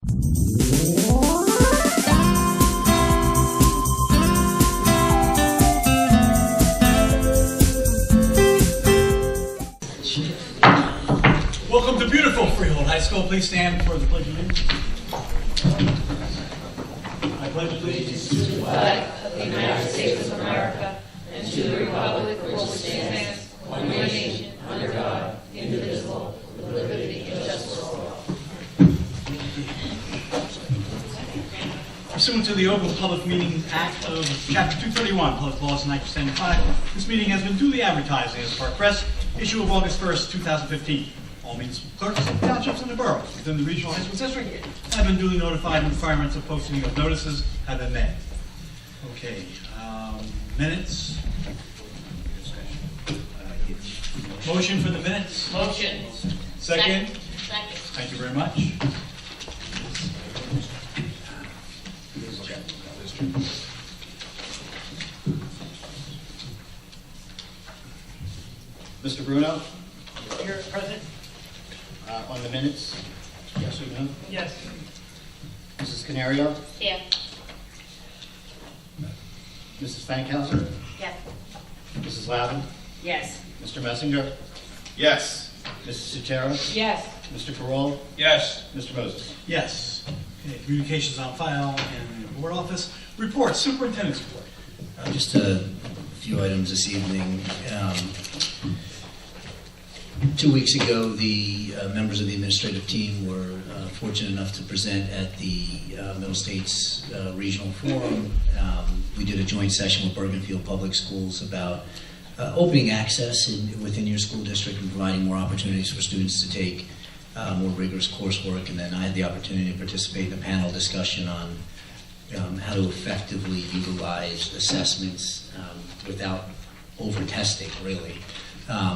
Welcome to beautiful Freehold High School. Please stand for the Pledge of Allegiance. I pledge allegiance to the flag of the United States of America and to the republic for which it stands, one nation, under God, indivisible, with liberty and justice for all. Pursuant to the Open Public Meeting Act of Chapter 231, Public Laws 1975, this meeting has been duly advertised in the Park Press, issue of August 1st, 2015. All municipal clerks, townships, and the boroughs within the regional high school district have been duly notified, and requirements of posting of notices have been met. Okay, minutes. Motion for the minutes? Motion. Second? Second. Thank you very much. Mr. Bruno? Here, present. On the minutes, yes or no? Yes. Mrs. Canario? Yeah. Mrs. Fankhauser? Yes. Mrs. Lavin? Yes. Mr. Messinger? Yes. Mrs. Sotero? Yes. Mr. Carroll? Yes. Mr. Moses? Yes. Okay, communications on file in the board office. Reports, superintendent's report. Just a few items this evening. 2 weeks ago, the members of the administrative team were fortunate enough to present at the Middle States Regional Forum. We did a joint session with Bergenfield Public Schools about opening access within your school district and providing more opportunities for students to take more rigorous coursework. And then I had the opportunity to participate in a panel discussion on how to effectively utilize assessments without over-testing, really.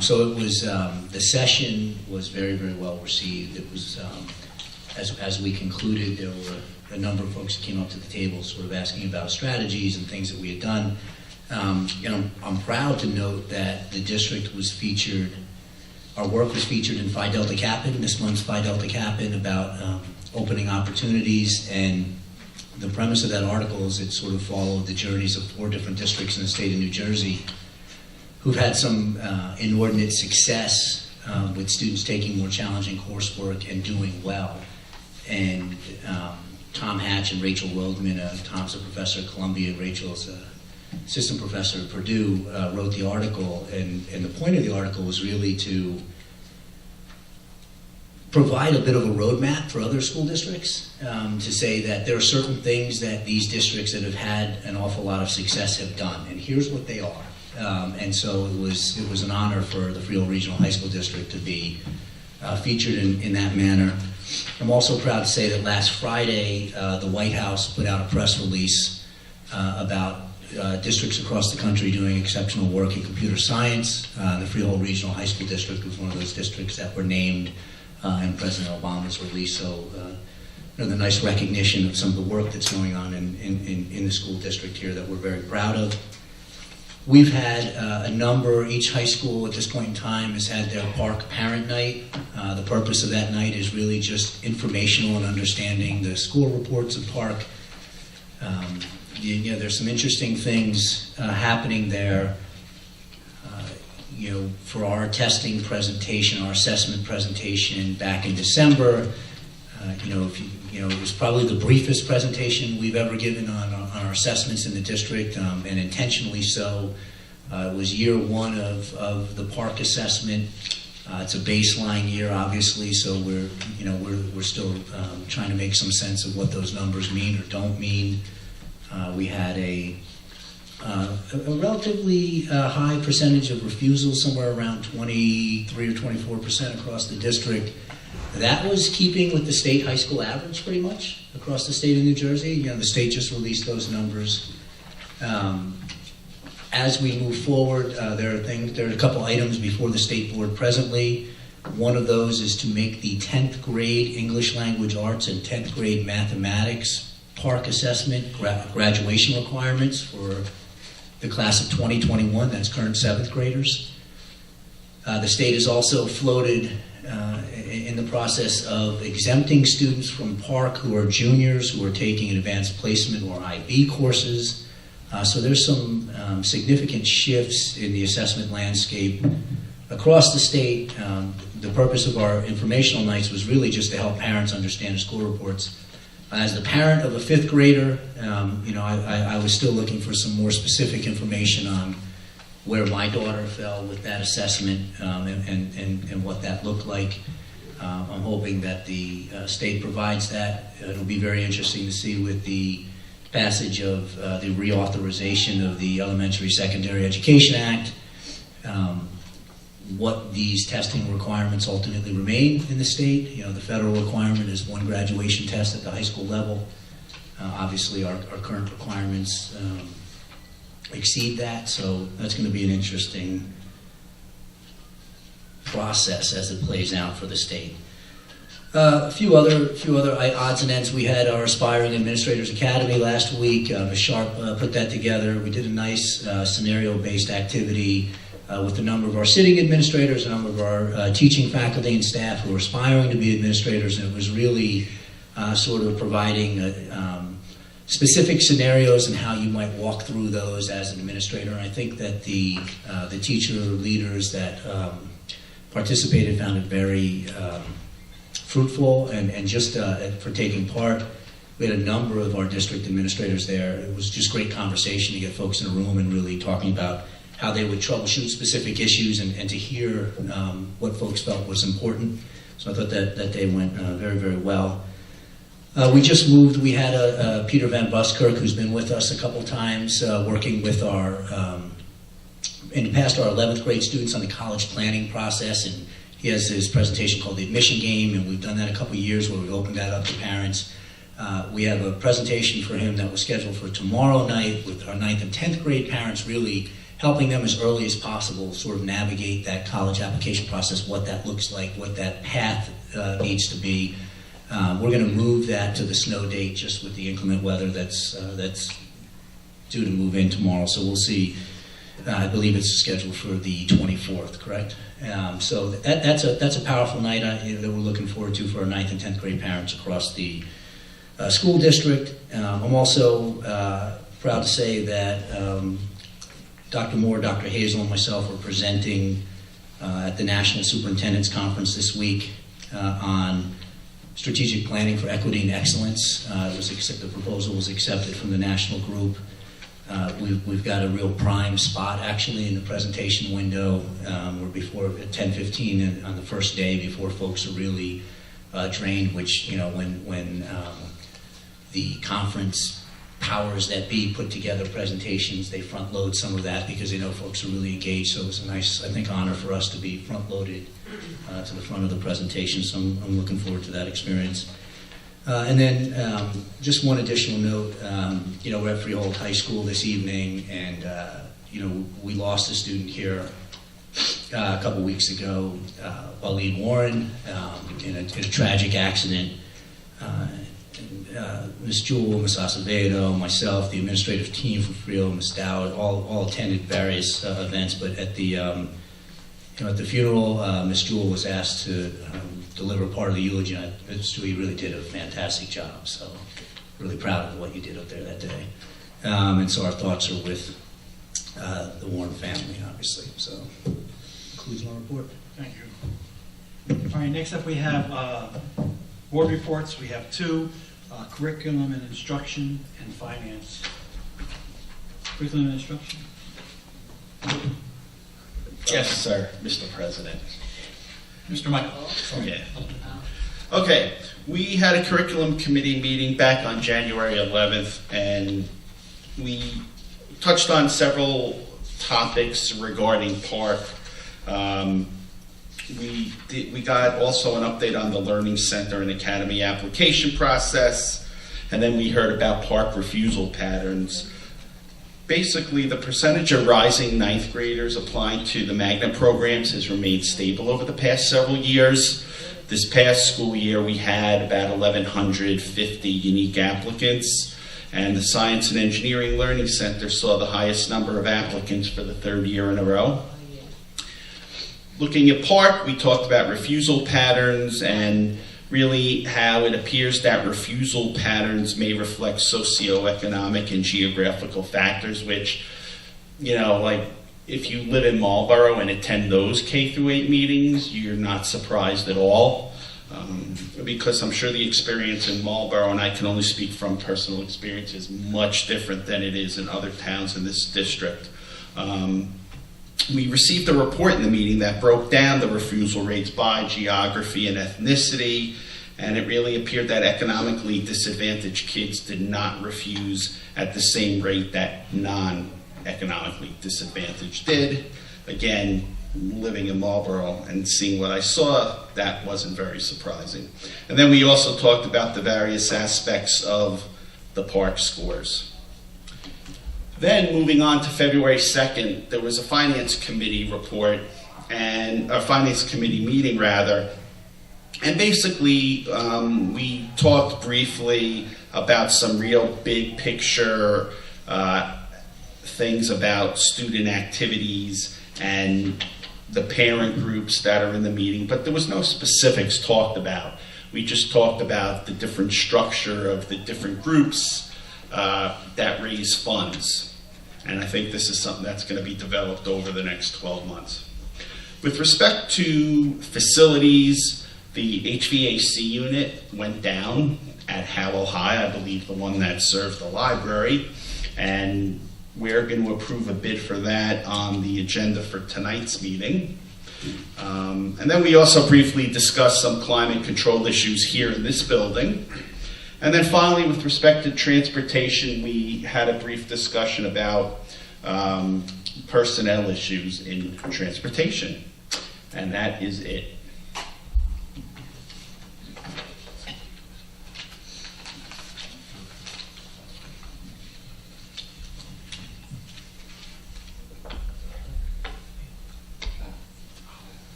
So it was, the session was very, very well received. It was, as we concluded, there were a number of folks who came up to the table sort of asking about strategies and things that we had done. I'm proud to note that the district was featured, our work was featured in Phi Delta Kappa, this month's Phi Delta Kappa, about opening opportunities. And the premise of that article is it sort of followed the journeys of 4 different districts in the state of New Jersey who've had some inordinate success with students taking more challenging coursework and doing well. And Tom Hatch and Rachel Wildman, Tom's a professor at Columbia, and Rachel's an assistant professor at Purdue, wrote the article. And the point of the article was really to provide a bit of a roadmap for other school districts, to say that there are certain things that these districts that have had an awful lot of success have done, and here's what they are. And so it was an honor for the Freehold Regional High School District to be featured in that manner. I'm also proud to say that last Friday, the White House put out a press release about districts across the country doing exceptional work in computer science. The Freehold Regional High School District was one of those districts that were named in President Obama's release. So the nice recognition of some of the work that's going on in the school district here that we're very proud of. We've had a number, each high school at this point in time has had their park parent night. The purpose of that night is really just informational and understanding the school reports of park. There's some interesting things happening there. For our testing presentation, our assessment presentation back in December, it was probably the briefest presentation we've ever given on our assessments in the district, and intentionally so. It was year 1 of the park assessment. It's a baseline year, obviously, so we're still trying to make some sense of what those numbers mean or don't mean. We had a relatively high percentage of refusals, somewhere around 23 or 24% across the district. That was keeping with the state high school average pretty much across the state of New Jersey. The state just released those numbers. As we move forward, there are a couple items before the state board presently. One of those is to make the 10th grade English language arts and 10th grade mathematics park assessment graduation requirements for the class of 2021, that's current 7th graders. The state has also floated in the process of exempting students from Park who are juniors who are taking advanced placement or IB courses. So there's some significant shifts in the assessment landscape across the state. The purpose of our informational nights was really just to help parents understand the school reports. As the parent of a fifth grader, I was still looking for some more specific information on where my daughter fell with that assessment and what that looked like. I'm hoping that the state provides that. It'll be very interesting to see with the passage of the reauthorization of the Elementary Secondary Education Act, what these testing requirements ultimately remain in the state. The federal requirement is one graduation test at the high school level. Obviously, our current requirements exceed that, so that's going to be an interesting process as it plays out for the state. A few other odds and ends. We had our Aspiring Administrators Academy last week. Ms. Sharp put that together. We did a nice scenario-based activity with a number of our sitting administrators, a number of our teaching faculty and staff who are aspiring to be administrators, and it was really sort of providing specific scenarios and how you might walk through those as an administrator. And I think that the teacher leaders that participated found it very fruitful, and just for taking part. We had a number of our district administrators there. It was just great conversation to get folks in a room and really talking about how they would troubleshoot specific issues and to hear what folks felt was important. So I thought that day went very, very well. We just moved. We had a Peter Van Buskirk, who's been with us a couple times, working with our, in the past, our 11th grade students on the college planning process, and he has his presentation called The Admission Game, and we've done that a couple of years where we opened that up to parents. We have a presentation for him that was scheduled for tomorrow night with our 9th and 10th grade parents, really helping them as early as possible sort of navigate that college application process, what that looks like, what that path needs to be. We're going to move that to the snow date just with the inclement weather that's due to move in tomorrow. So we'll see. I believe it's scheduled for the 24th, correct? So that's a powerful night that we're looking forward to for our 9th and 10th grade parents across the school district. I'm also proud to say that Dr. Moore, Dr. Hazel, and myself are presenting at the National Superintendent's Conference this week on strategic planning for equity and excellence. The proposal was accepted from the national group. We've got a real prime spot actually in the presentation window. We're before at 10:15 on the first day before folks are really drained, which, when the conference powers that be put together presentations, they front load some of that because they know folks are really engaged. So it's a nice, I think, honor for us to be front loaded to the front of the presentation. So I'm looking forward to that experience. And then just one additional note, we're at Freehold High School this evening, and we lost a student here a couple weeks ago, Waleed Warren, in a tragic accident. Ms. Jewell, Ms. Acevedo, myself, the administrative team from Freehold, Ms. Dowd, all attended various events, but at the funeral, Ms. Jewell was asked to deliver part of the eulogy. Ms. Jewell, you really did a fantastic job, so really proud of what you did up there that day. And so our thoughts are with the Warren family, obviously. So concludes my report. Thank you. All right, next up we have board reports. We have two, curriculum and instruction and finance. Curriculum and instruction. Yes, sir, Mr. President. Mr. Michael. Okay, we had a curriculum committee meeting back on January 11th, and we touched on several topics regarding Park. We got also an update on the Learning Center and Academy application process, and then we heard about Park refusal patterns. Basically, the percentage of rising 9th graders applying to the magnet programs has remained stable over the past several years. This past school year, we had about 1,150 unique applicants, and the Science and Engineering Learning Center saw the highest number of applicants for the third year in a row. Looking at Park, we talked about refusal patterns and really how it appears that refusal patterns may reflect socioeconomic and geographical factors, which, like if you live in Marlboro and attend those K through 8 meetings, you're not surprised at all. Because I'm sure the experience in Marlboro, and I can only speak from personal experience, is much different than it is in other towns in this district. We received a report in the meeting that broke down the refusal rates by geography and ethnicity, and it really appeared that economically disadvantaged kids did not refuse at the same rate that non-economically disadvantaged did. Again, living in Marlboro and seeing what I saw, that wasn't very surprising. And then we also talked about the various aspects of the Park scores. Then moving on to February 2nd, there was a Finance Committee report, and a Finance Committee meeting rather, and basically we talked briefly about some real big picture things about student activities and the parent groups that are in the meeting, but there was no specifics talked about. We just talked about the different structure of the different groups that raise funds. And I think this is something that's going to be developed over the next 12 months. With respect to facilities, the HVAC unit went down at Howell High, I believe the one that served the library, and we're going to approve a bid for that on the agenda for tonight's meeting. And then we also briefly discussed some climate control issues here in this building. And then finally, with respect to transportation, we had a brief discussion about personnel issues in transportation. And that is it.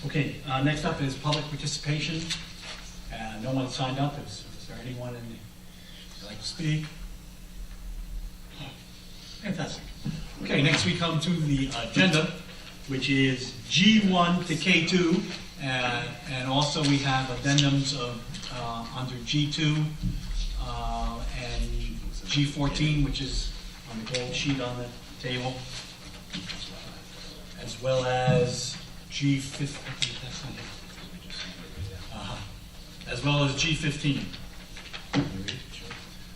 Okay, next up is public participation. No one signed up. Is there anyone who'd like to speak? Fantastic. Okay, next we come to the agenda, which is G1 to K2, and also we have addendums of under G2 and G14, which is on the gold sheet on the table, as well as G15. As well as G15.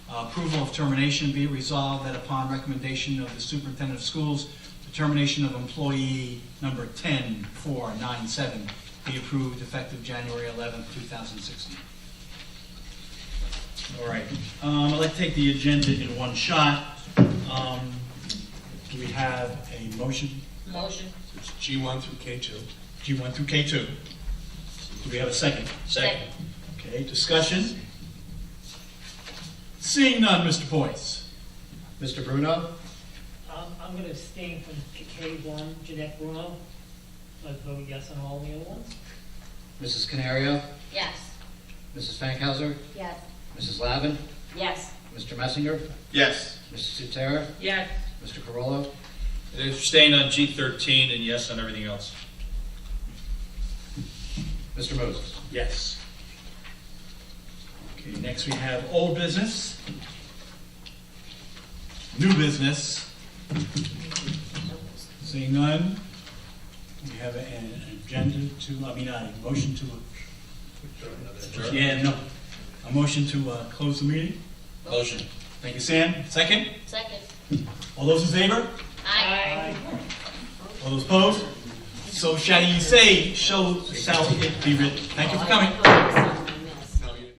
Approval of termination, be it resolved that upon recommendation of the superintendent of schools, the termination of employee number 10497 be approved effective January 11th, 2016. All right. I'd like to take the agenda in one shot. Do we have a motion? Motion. It's G1 through K2. G1 through K2. Do we have a second? Second. Okay, discussion? Seeing none, Mr. Boyce. Mr. Bruno? I'm going to abstain from K1, Jeanette Bruno. I'd vote yes on all the other ones. Mrs. Canario? Yes. Mrs. Fankhauser? Yes. Mrs. Lavin? Yes. Mr. Messinger? Yes. Mrs. Sutera? Yes. Mr. Carollo? Abstain on G13 and yes on everything else. Mr. Moses? Yes. Okay, next we have old business, new business. Seeing none, we have an agenda to, a motion to, a motion to close the meeting. Motion. Thank you, Sam. Second? Second. All those in favor? Aye. All those opposed? So shall ye say, so shall it be written. Thank you for coming.